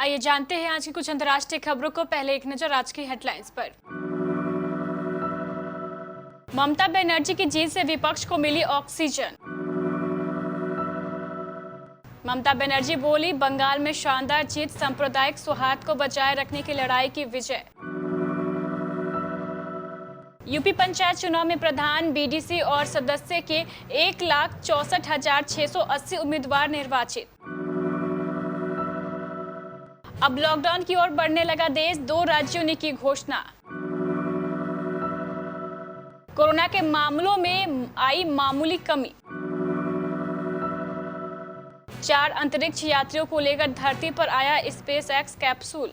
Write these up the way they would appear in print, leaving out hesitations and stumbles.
आइए जानते हैं आज की कुछ अंतर्राष्ट्रीय खबरों को। पहले एक नजर आज की हेडलाइंस पर। ममता बनर्जी की जीत से विपक्ष को मिली ऑक्सीजन। ममता बनर्जी बोली, बंगाल में शानदार जीत, सांप्रदायिक सौहार्द को बचाए रखने की लड़ाई की विजय। यूपी पंचायत चुनाव में प्रधान, बीडीसी और सदस्य के 1,64,680 उम्मीदवार निर्वाचित। अब लॉकडाउन की ओर बढ़ने लगा देश, 2 राज्यों ने की घोषणा। कोरोना के मामलों में आई मामूली कमी। 4 अंतरिक्ष यात्रियों को लेकर धरती पर आया स्पेस एक्स कैप्सूल।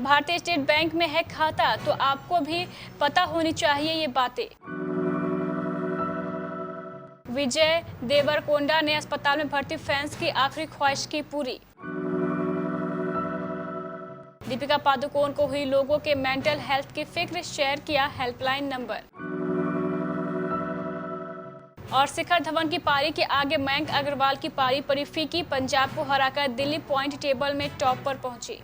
भारतीय स्टेट बैंक में है खाता तो आपको भी पता होनी चाहिए ये बातें। विजय देवरकोंडा ने अस्पताल में भर्ती फैंस की आखिरी ख्वाहिश की पूरी। दीपिका पादुकोण को हुई लोगों के मेंटल हेल्थ की फिक्र, शेयर किया हेल्पलाइन नंबर। और शिखर धवन की पारी के आगे मयंक अग्रवाल की पारी पड़ी फीकी, पंजाब को हराकर दिल्ली पॉइंट टेबल में टॉप पर पहुंची।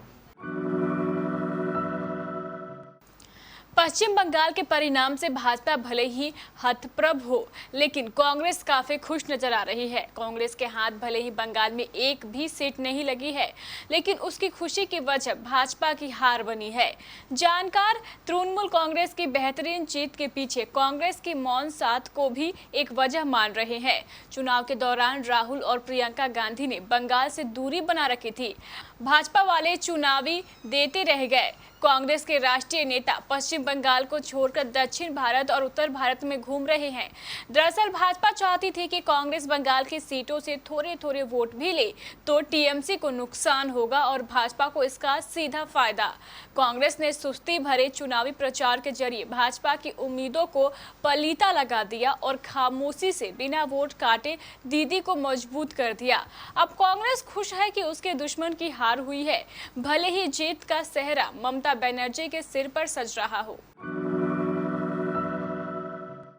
पश्चिम बंगाल के परिणाम से भाजपा भले ही हतप्रभ हो, लेकिन कांग्रेस काफी खुश नजर आ रही है। कांग्रेस के हाथ भले ही बंगाल में एक भी सीट नहीं लगी है, लेकिन उसकी खुशी की वजह भाजपा की हार बनी है। जानकार तृणमूल कांग्रेस की बेहतरीन जीत के पीछे कांग्रेस की मौन साथ को भी एक वजह मान रहे हैं। चुनाव के दौरान राहुल और प्रियंका गांधी ने बंगाल से दूरी बना रखी थी। भाजपा वाले चुनावी देते रह गए। कांग्रेस के राष्ट्रीय नेता पश्चिम बंगाल को छोड़कर दक्षिण भारत और उत्तर भारत में घूम रहे हैं। दरअसल भाजपा चाहती थी कि कांग्रेस बंगाल की सीटों से थोड़े थोड़े वोट भी ले तो टीएमसी को नुकसान होगा और भाजपा को इसका सीधा फायदा। कांग्रेस ने सुस्ती भरे चुनावी प्रचार के जरिए भाजपा की उम्मीदों को पलीता लगा दिया और खामोशी से बिना वोट काटे दीदी को मजबूत कर दिया। अब कांग्रेस खुश है कि उसके दुश्मन की हार हुई है, भले ही जीत का सेहरा ममता बनर्जी के सिर पर सज रहा हो।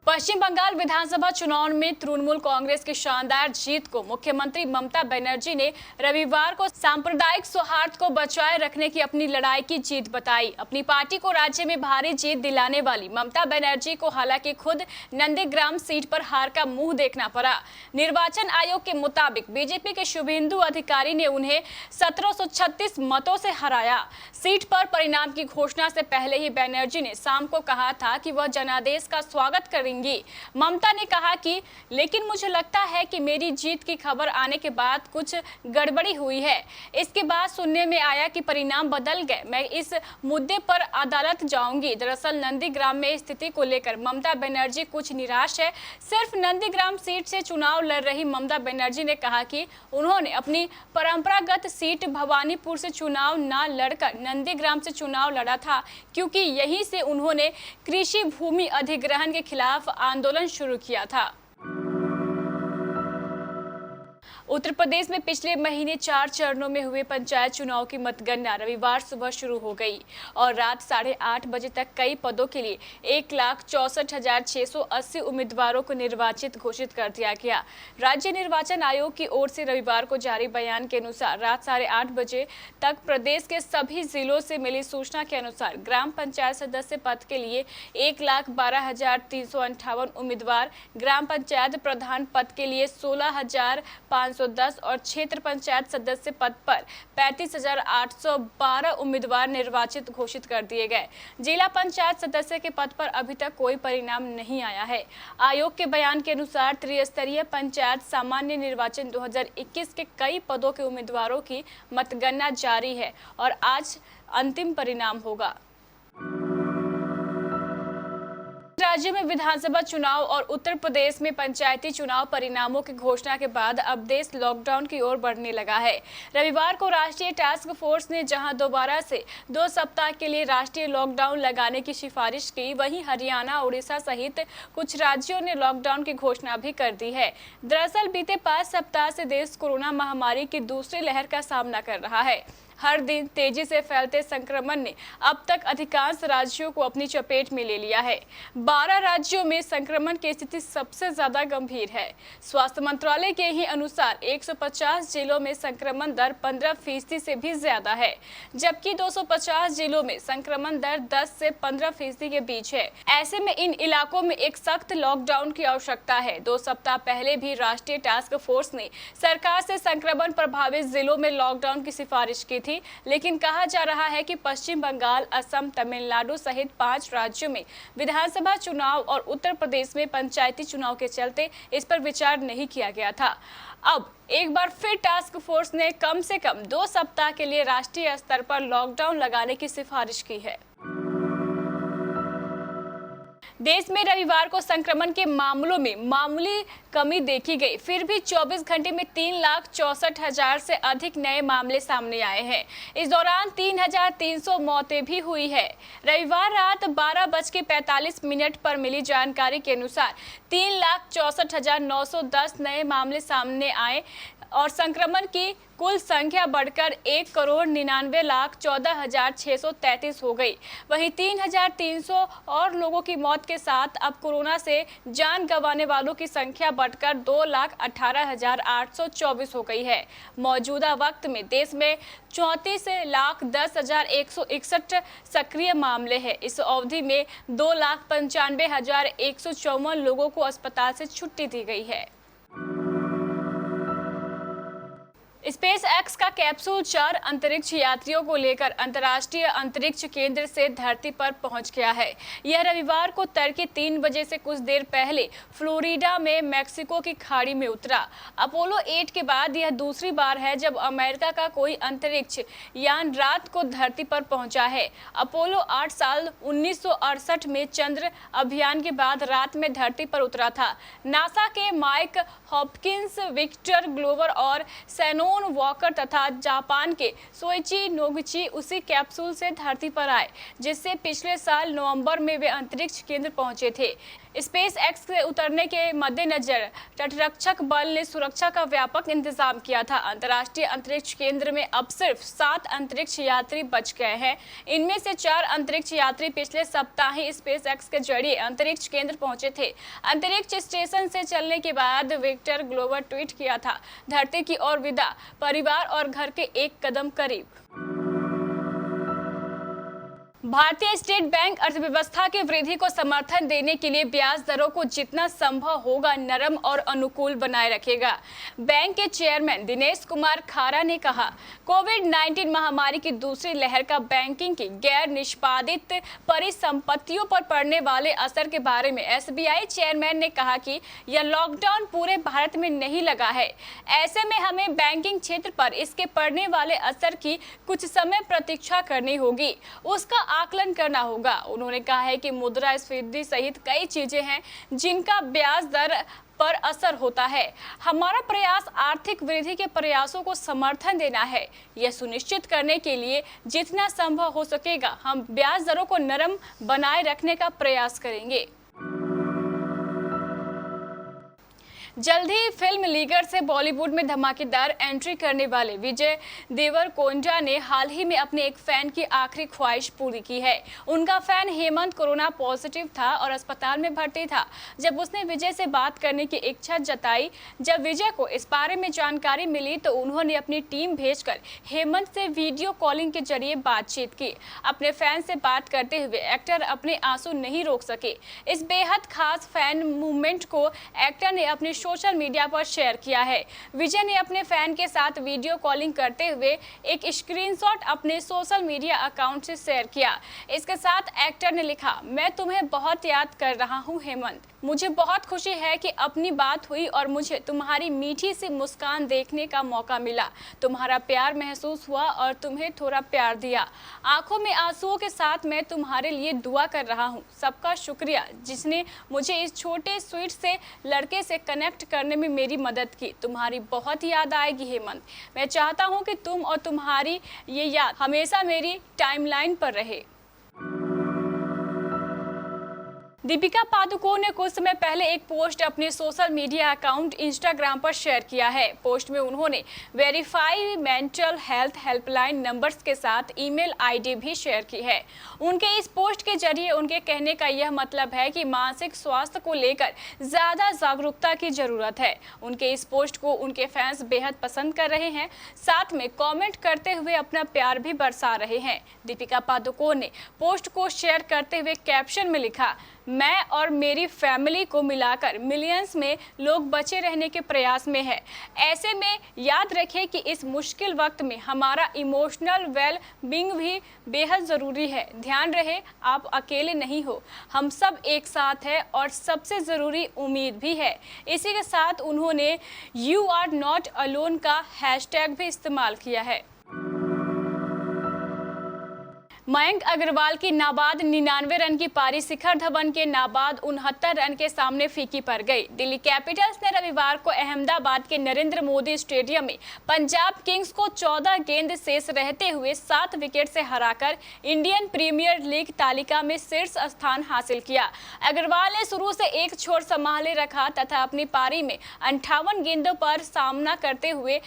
पश्चिम बंगाल विधानसभा चुनाव में तृणमूल कांग्रेस की शानदार जीत को मुख्यमंत्री ममता बनर्जी ने रविवार को सांप्रदायिक सौहार्द को बचाए रखने की अपनी लड़ाई की जीत बताई। अपनी पार्टी को राज्य में भारी जीत दिलाने वाली ममता बनर्जी को हालांकि खुद नंदीग्राम सीट पर हार का मुंह देखना पड़ा। निर्वाचन आयोग के मुताबिक बीजेपी के शुभेंदु अधिकारी ने उन्हें 1736 मतों से हराया। सीट पर परिणाम की घोषणा से पहले ही बनर्जी ने शाम को कहा था कि वह जनादेश का स्वागत करेंगी। ममता ने कहा कि लेकिन मुझे लगता है कि मेरी जीत की खबर आने के बाद कुछ गड़बड़ी हुई है। इसके बाद सुनने में आया कि परिणाम बदल गए। मैं इस मुद्दे पर अदालत जाऊंगी। दरअसल नंदीग्राम में स्थिति को लेकर ममता बनर्जी कुछ निराश है। सिर्फ नंदीग्राम सीट से चुनाव लड़ रही ममता बनर्जी ने कहा कि उन्होंने अपनी परंपरागत सीट भवानीपुर से चुनाव न लड़कर नंदीग्राम से चुनाव लड़ा था, क्योंकि यहीं से उन्होंने कृषि भूमि अधिग्रहण के खिलाफ आंदोलन शुरू किया था। उत्तर प्रदेश में पिछले महीने 4 चरणों में हुए पंचायत चुनाव की मतगणना रविवार सुबह शुरू हो गई और रात 8:30 बजे तक कई पदों के लिए 1,64,680 उम्मीदवारों को निर्वाचित घोषित कर दिया गया। राज्य निर्वाचन आयोग की ओर से रविवार को जारी बयान के अनुसार रात 8:30 बजे तक प्रदेश के सभी जिलों से मिली सूचना के अनुसार ग्राम पंचायत सदस्य पद के लिए 1,12,358 उम्मीदवार, ग्राम पंचायत प्रधान पद के लिए 16,510 और क्षेत्र पंचायत सदस्य पद पर 35,812 उम्मीदवार निर्वाचित घोषित कर दिए गए। जिला पंचायत सदस्य के पद पर अभी तक कोई परिणाम नहीं आया है। आयोग के बयान के अनुसार त्रिस्तरीय पंचायत सामान्य निर्वाचन 2021 के कई पदों के उम्मीदवारों की मतगणना जारी है और आज अंतिम परिणाम होगा। राज्य में विधानसभा चुनाव और उत्तर प्रदेश में पंचायती चुनाव परिणामों की घोषणा के बाद अब देश लॉकडाउन की ओर बढ़ने लगा है। रविवार को राष्ट्रीय टास्क फोर्स ने जहां दोबारा से 2 सप्ताह के लिए राष्ट्रीय लॉकडाउन लगाने की सिफारिश की, वहीं हरियाणा, उड़ीसा सहित कुछ राज्यों ने लॉकडाउन की घोषणा भी कर दी है। दरअसल बीते 5 सप्ताह से देश कोरोना महामारी की दूसरी लहर का सामना कर रहा है। हर दिन तेजी से फैलते संक्रमण ने अब तक अधिकांश राज्यों को अपनी चपेट में ले लिया है। 12 राज्यों में संक्रमण की स्थिति सबसे ज्यादा गंभीर है। स्वास्थ्य मंत्रालय के ही अनुसार 150 जिलों में संक्रमण दर 15% से भी ज्यादा है, जबकि 250 जिलों में संक्रमण दर 10 से 15% के बीच है। ऐसे में इन इलाकों में एक सख्त लॉकडाउन की आवश्यकता है। 2 सप्ताह पहले भी राष्ट्रीय टास्क फोर्स ने सरकार से संक्रमण प्रभावित जिलों में लॉकडाउन की सिफारिश की थी, लेकिन कहा जा रहा है कि पश्चिम बंगाल, असम, तमिलनाडु सहित 5 राज्यों में विधानसभा चुनाव और उत्तर प्रदेश में पंचायती चुनाव के चलते इस पर विचार नहीं किया गया था। अब एक बार फिर टास्क फोर्स ने कम से कम 2 सप्ताह के लिए राष्ट्रीय स्तर पर लॉकडाउन लगाने की सिफारिश की है। देश में रविवार को संक्रमण के मामलों में मामूली कमी देखी गई, फिर भी 24 घंटे में 3,64,000 से अधिक नए मामले सामने आए हैं। इस दौरान 3,300 मौतें भी हुई है। रविवार रात 12:45 पर मिली जानकारी के अनुसार 3,64,910 नए मामले सामने आए और संक्रमण की कुल संख्या बढ़कर 1,99,14,633 हो गई। वहीं 3,300 और लोगों की मौत के साथ अब कोरोना से जान गंवाने वालों की संख्या बढ़कर 2,18,824 हो गई है। मौजूदा वक्त में देश में 34,10,161 सक्रिय मामले हैं। इस अवधि में 2,95,154 लोगों को अस्पताल से छुट्टी दी गई है। स्पेस एक्स का कैप्सूल 4 अंतरिक्ष यात्रियों को लेकर अंतर्राष्ट्रीय अंतरिक्ष केंद्र से धरती पर पहुंच गया है। यह रविवार को तड़के 3 बजे से कुछ देर पहले फ्लोरिडा में मैक्सिको की खाड़ी में उतरा। अपोलो 8 के बाद यह दूसरी बार है जब अमेरिका का कोई अंतरिक्ष यान रात को धरती पर पहुंचा है। अपोलो 8 साल 1968 में चंद्र अभियान के बाद रात में धरती पर उतरा था। नासा के माइक हॉपकिंस, विक्टर ग्लोवर और सैनोन वॉकर तथा जापान के सोइची नोगुची उसी कैप्सूल से धरती पर आए, जिससे पिछले साल नवंबर में वे अंतरिक्ष केंद्र पहुंचे थे। स्पेस एक्स से उतरने के मद्देनजर तटरक्षक बल ने सुरक्षा का व्यापक इंतजाम किया था। अंतर्राष्ट्रीय अंतरिक्ष केंद्र में अब सिर्फ 7 अंतरिक्ष यात्री बच गए हैं। इनमें से 4 अंतरिक्ष यात्री पिछले सप्ताह ही स्पेस एक्स के जरिए अंतरिक्ष केंद्र पहुंचे थे। अंतरिक्ष स्टेशन से चलने के बाद विक्टर ग्लोवर ट्वीट किया था, धरती की ओर विदा, परिवार और घर के एक कदम करीब। भारतीय स्टेट बैंक अर्थव्यवस्था की वृद्धि को समर्थन देने के लिए ब्याज दरों को जितना संभव होगा नरम और अनुकूल बनाए रखेगा। बैंक के चेयरमैन दिनेश कुमार खारा ने कहा, कोविड-19 महामारी की दूसरी लहर का बैंकिंग की गैर निष्पादित परिसंपत्तियों पर पड़ने वाले असर के बारे में एसबीआई चेयरमैन ने कहा कि यह लॉकडाउन पूरे भारत में नहीं लगा है। ऐसे में हमें बैंकिंग क्षेत्र पर इसके पड़ने वाले असर की कुछ समय प्रतीक्षा करनी होगी, उसका आकलन करना होगा। उन्होंने कहा है कि मुद्रास्फीति सहित कई चीजें हैं जिनका ब्याज दर पर असर होता है। हमारा प्रयास आर्थिक वृद्धि के प्रयासों को समर्थन देना है। यह सुनिश्चित करने के लिए जितना संभव हो सकेगा हम ब्याज दरों को नरम बनाए रखने का प्रयास करेंगे। जल्द ही फिल्म लीगर से बॉलीवुड में धमाकेदार एंट्री करने वाले विजय देवरकोंडा ने हाल ही में अपने एक फैन की आखिरी ख्वाहिश पूरी की है। उनका फैन हेमंत कोरोना पॉजिटिव था और अस्पताल में भर्ती था। जब उसने विजय से बात करने की इच्छा जताई, जब विजय को इस बारे में जानकारी मिली तो उन्होंने अपनी टीम भेजकर हेमंत से वीडियो कॉलिंग के जरिए बातचीत की। अपने फैन से बात करते हुए एक्टर अपने आंसू नहीं रोक सके। इस बेहद खास फैन मूवमेंट को एक्टर ने अपने सोशल मीडिया पर शेयर किया है। विजय ने अपने फैन के साथ वीडियो कॉलिंग करते हुए एक स्क्रीनशॉट अपने सोशल मीडिया अकाउंट से शेयर किया। इसके साथ एक्टर ने लिखा, मैं तुम्हें बहुत याद कर रहा हूं हेमंत। मुझे बहुत खुशी है कि अपनी बात हुई और मुझे तुम्हारी मीठी सी मुस्कान देखने का मौका मिला। तुम्हारा प्यार महसूस हुआ और तुम्हें थोड़ा प्यार दिया। आंखों में आंसुओं के साथ मैं तुम्हारे लिए दुआ कर रहा हूँ। सबका शुक्रिया जिसने मुझे इस छोटे स्वीट से लड़के से कनेक्ट करने में मेरी मदद की। तुम्हारी बहुत याद आएगी हेमंत। मैं चाहता हूँ कि तुम और तुम्हारी ये याद हमेशा मेरी टाइमलाइन पर रहे। दीपिका पादुकोण ने कुछ समय पहले एक पोस्ट अपने सोशल मीडिया अकाउंट इंस्टाग्राम पर शेयर किया है। पोस्ट में उन्होंने verify mental health helpline numbers के साथ ईमेल आईडी भी शेयर की है। उनके इस पोस्ट के जरिए उनके कहने का यह मतलब है कि मानसिक स्वास्थ्य को लेकर ज्यादा जागरूकता की जरूरत है। उनके इस पोस्ट को उनके फैंस बेहद पसंद कर रहे हैं, साथ में कमेंट करते हुए अपना प्यार भी बरसा रहे हैं। दीपिका पादुकोण ने पोस्ट को शेयर करते हुए कैप्शन में लिखा, मैं और मेरी फैमिली को मिलाकर मिलियंस में लोग बचे रहने के प्रयास में है। ऐसे में याद रखें कि इस मुश्किल वक्त में हमारा इमोशनल वेल बीइंग भी बेहद ज़रूरी है। ध्यान रहे, आप अकेले नहीं हो, हम सब एक साथ हैं और सबसे ज़रूरी उम्मीद भी है। इसी के साथ उन्होंने यू आर नॉट अलोन का हैशटैग भी इस्तेमाल किया है। मयंक अग्रवाल की नाबाद 99 रन की पारी शिखर धवन के नाबाद 69 रन के सामने फीकी पड़ गई। दिल्ली कैपिटल्स ने रविवार को अहमदाबाद के नरेंद्र मोदी स्टेडियम में पंजाब किंग्स को 14 गेंद शेष रहते हुए 7 विकेट से हराकर इंडियन प्रीमियर लीग तालिका में शीर्ष स्थान हासिल किया। अग्रवाल ने शुरू से एक छोर संभाले रखा तथा अपनी पारी में 58 गेंदों पर सामना करते हुए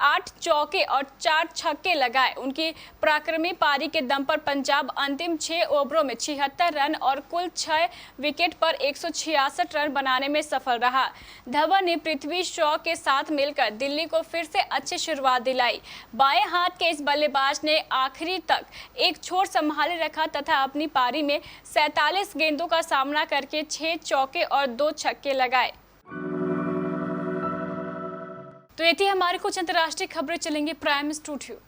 8 चौके और 4 छक्के लगाए। उनकी पराक्रमी पारी के दम पर पंजाब अंतिम 6 ओवरों में 76 रन और कुल 6 विकेट पर 166 रन बनाने में सफल रहा। धवन ने पृथ्वी शॉ के साथ मिलकर दिल्ली को फिर से अच्छी शुरुआत दिलाई। बाएं हाथ के इस बल्लेबाज ने आखिरी तक एक छोर संभाले रखा तथा अपनी पारी में 47 गेंदों का सामना करके 6 चौके और 2 छक्के लगाए। तो ये थी हमारी कुछ अंतर्राष्ट्रीय खबरें। चलेंगे प्राइम स्टूडियो।